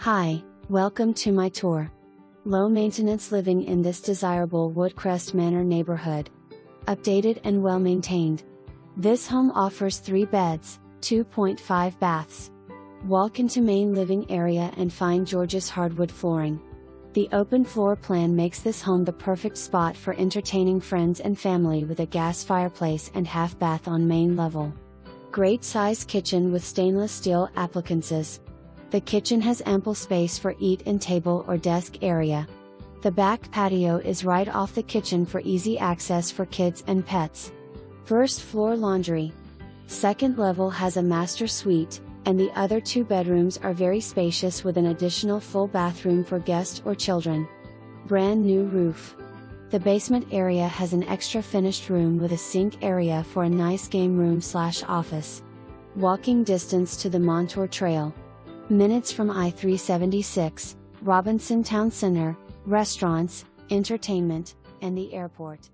Hi, welcome to my tour. Low maintenance living in this desirable Woodcrest Manor neighborhood. Updated and well maintained. This home offers 3 beds, 2.5 baths. Walk into main living area and find gorgeous hardwood flooring. The open floor plan makes this home the perfect spot for entertaining friends and family with a gas fireplace and half bath on main level. Great size kitchen with stainless steel applicances. The kitchen has ample space for eat and table or desk area. The back patio is right off the kitchen for easy access for kids and pets. First floor laundry. Second level has a master suite, and the other 2 bedrooms are very spacious with an additional full bathroom for guests or children. Brand new roof. The basement area has an extra finished room with a sink area for a nice game room/office. Walking distance to the Montour Trail. Minutes from I-376, Robinson Town Center, restaurants, entertainment, and the airport.